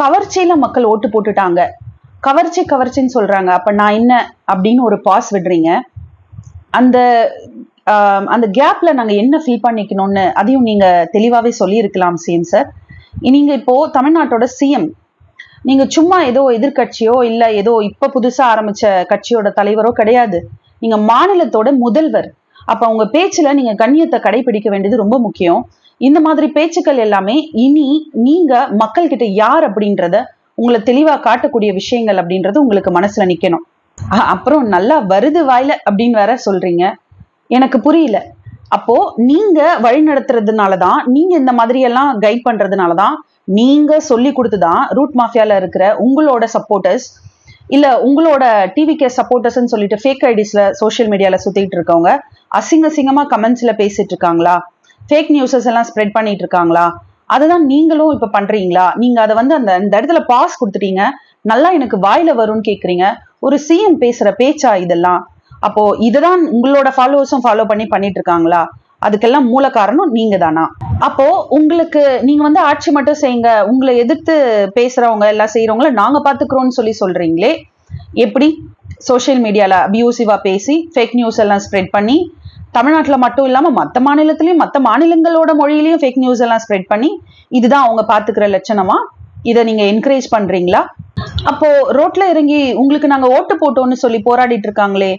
கவர்ச்சியில மக்கள் ஓட்டு போட்டுட்டாங்க, கவர்ச்சின்னு சொல்றாங்க, அப்ப நான் என்ன அப்படின்னு ஒரு பாஸ் விடுறீங்க. அந்த அந்த கேப்ல நாங்க என்ன ஃபீல் பண்ணிக்கணும்னு அதையும் நீங்க தெளிவாவே சொல்லியிருக்கலாம் சிஎம் சார். நீங்க இப்போ தமிழ்நாட்டோட சிஎம், நீங்க சும்மா ஏதோ எதிர்கட்சியோ இல்ல ஏதோ இப்ப புதுசா ஆரம்பிச்ச கட்சியோட தலைவரோ கிடையாது. நீங்க மாநிலத்தோட முதல்வர். அப்ப உங்க பேச்சுல நீங்க கண்ணியத்தை கடைபிடிக்க வேண்டியது ரொம்ப முக்கியம். இந்த மாதிரி பேச்சுக்கள் எல்லாமே இனி நீங்க மக்கள் கிட்ட யார் அப்படின்றத உங்களை தெளிவா காட்டக்கூடிய விஷயங்கள் அப்படின்றது உங்களுக்கு மனசுல நிக்கணும். அப்புறம் நல்லா வருது வாயில அப்படின்னு வேற சொல்றீங்க, எனக்கு புரியல. அப்போ நீங்க வழி நடத்துறதுனாலதான், நீங்க இந்த மாதிரி எல்லாம் கைட் பண்றதுனாலதான், நீங்க சொல்லி கொடுத்துதான் ரூட் மாஃபியால இருக்கிற உங்களோட சப்போர்ட்டர்ஸ் இல்ல உங்களோட டிவிகே சப்போர்ட்டர்ஸ் சொல்லிட்டு ஃபேக் ஐடிஸ்ல சோசியல் மீடியால சுத்திட்டு இருக்கவங்க அசிங்கமா கமெண்ட்ஸ்ல பேசிட்டு இருக்காங்களா, ஃபேக் நியூஸஸ் எல்லாம் ஸ்ப்ரெட் பண்ணிட்டு இருக்காங்களா, அதுதான் நீங்களும் இப்ப பண்றீங்களா? நீங்க அதை வந்து அந்த இடத்துல பாஸ் கொடுத்துட்டீங்க, நல்லா எனக்கு வாயில வரும்னு கேக்குறீங்க. ஒரு சிஎம் பேசுற பேச்சா இதெல்லாம்? அப்போ இதுதான் உங்களோட ஃபாலோவர்ஸும் ஃபாலோ பண்ணிட்டு இருக்காங்களா? அதுக்கெல்லாம் மூல காரணம் நீங்க தானா? அப்போ உங்களுக்கு நீங்க வந்து ஆட்சி மட்டும் செய்யுங்க, உங்களை எதிர்த்து பேசுறவங்க எல்லாம் செய்யறவங்கள நாங்க பாத்துக்கிறோம்னு சொல்றீங்களே, எப்படி சோசியல் மீடியால அபியூசிவா பேசி ஃபேக் நியூஸ் எல்லாம் ஸ்ப்ரெட் பண்ணி, தமிழ்நாட்டுல மட்டும் இல்லாம மத்த மாநிலத்திலயும் மத்த மாநிலங்களோட மொழியிலயும் ஃபேக் நியூஸ் எல்லாம் ஸ்ப்ரெட் பண்ணி, இதுதான் அவங்க பாத்துக்கிற லட்சணமா? இதை நீங்க என்கரேஜ் பண்றீங்களா? அப்போ ரோட்ல இறங்கி உங்களுக்கு நாங்க ஓட்டு போட்டோம்னு சொல்லி போராடிட்டு இருக்காங்களே,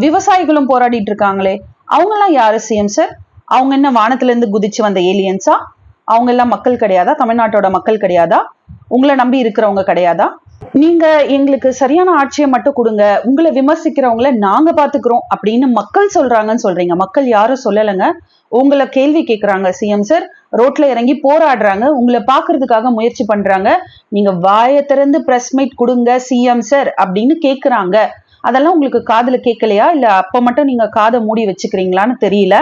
விவசாயிகளும் போராடிட்டு இருக்காங்களே, அவங்க எல்லாம் யாரு சிஎம் சார்? அவங்க என்ன வானத்துல இருந்து குதிச்சு வந்த ஏலியன்ஸா? அவங்க எல்லாம் மக்கள் கிடையாதா? தமிழ்நாட்டோட மக்கள் கிடையாதா? உங்களை நம்பி இருக்கிறவங்க கிடையாதா? நீங்க எங்களுக்கு சரியான ஆட்சியை மட்டும் கொடுங்க, உங்களை விமர்சிக்கிறவங்கள நாங்க பாத்துக்கிறோம் அப்படின்னு மக்கள் சொல்றாங்கன்னு சொல்றீங்க. மக்கள் யாரும் சொல்லலைங்க, உங்களை கேள்வி கேட்கிறாங்க சிஎம் சார். ரோட்ல இறங்கி போராடுறாங்க, உங்களை பாக்குறதுக்காக முயற்சி பண்றாங்க. நீங்க வாயை திறந்து பிரஸ் மீட் கொடுங்க சிஎம் சார் அப்படின்னு கேக்குறாங்க. அதெல்லாம் உங்களுக்கு காதுல கேட்கலையா, இல்ல அப்ப மட்டும் நீங்க காதை மூடி வச்சுக்கிறீங்களான்னு தெரியல.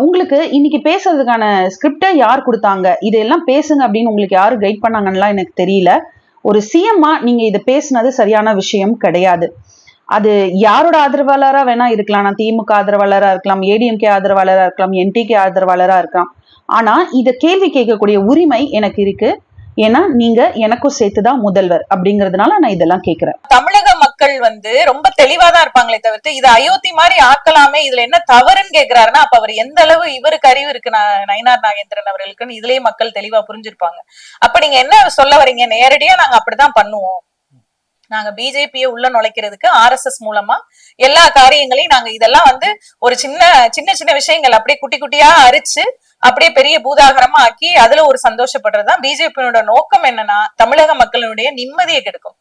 உங்களுக்கு இன்னைக்கு பேசுறதுக்கான ஸ்கிரிப்டை யார் கொடுத்தாங்க, இதெல்லாம் பேசுங்க அப்படின்னு உங்களுக்கு யாரு கைட் பண்ணாங்கன்னு எனக்கு தெரியல. ஒரு சிஎம்மா நீங்க இதை பேசுனது சரியான விஷயம் கிடையாது. அது யாரோட ஆதரவாளரா வேணா இருக்கலாம், நான் திமுக ஆதரவாளரா இருக்கலாம், ஏடிஎம்கே ஆதரவாளரா இருக்கலாம், என்டிகே ஆதரவாளரா இருக்கலாம். ஆனா இத கேள்வி கேட்கக்கூடிய உரிமை எனக்கு இருக்கு. ஏன்னா நீங்க எனக்கும் சேர்த்துதான் முதல்வர் அப்படிங்கறதுனால நான் இதெல்லாம் கேட்கிறேன். தமிழக மக்கள் வந்து ரொம்ப தெளிவாதான் இருப்பாங்களே தவிர்த்து இதை அயோத்தி மாதிரி ஆக்கலாமே, இதுல என்ன தவறுன்னு கேக்குறாருன்னா அப்ப அவர் எந்த அளவு இவருக்கு அறிவு இருக்கு நயினார் நாகேந்திரன் அவர்களுக்குன்னு இதுலயே மக்கள் தெளிவா புரிஞ்சிருப்பாங்க. அப்ப நீங்க என்ன சொல்ல வரீங்க? நேரடியா நாங்க அப்படிதான் பண்ணுவோம், நாங்க பிஜேபியை உள்ள நுழைக்கிறதுக்கு RSS மூலமா எல்லா காரியங்களையும் நாங்க இதெல்லாம் வந்து ஒரு சின்ன விஷயங்கள் அப்படியே குட்டி குட்டியா அரிச்சு அப்படியே பெரிய பூதாகரமா ஆக்கி அதுல ஒரு சந்தோஷப்படுறதுதான் பிஜேபியோட நோக்கம். என்னன்னா தமிழக மக்களுடைய நிம்மதியை கெடுக்கும்.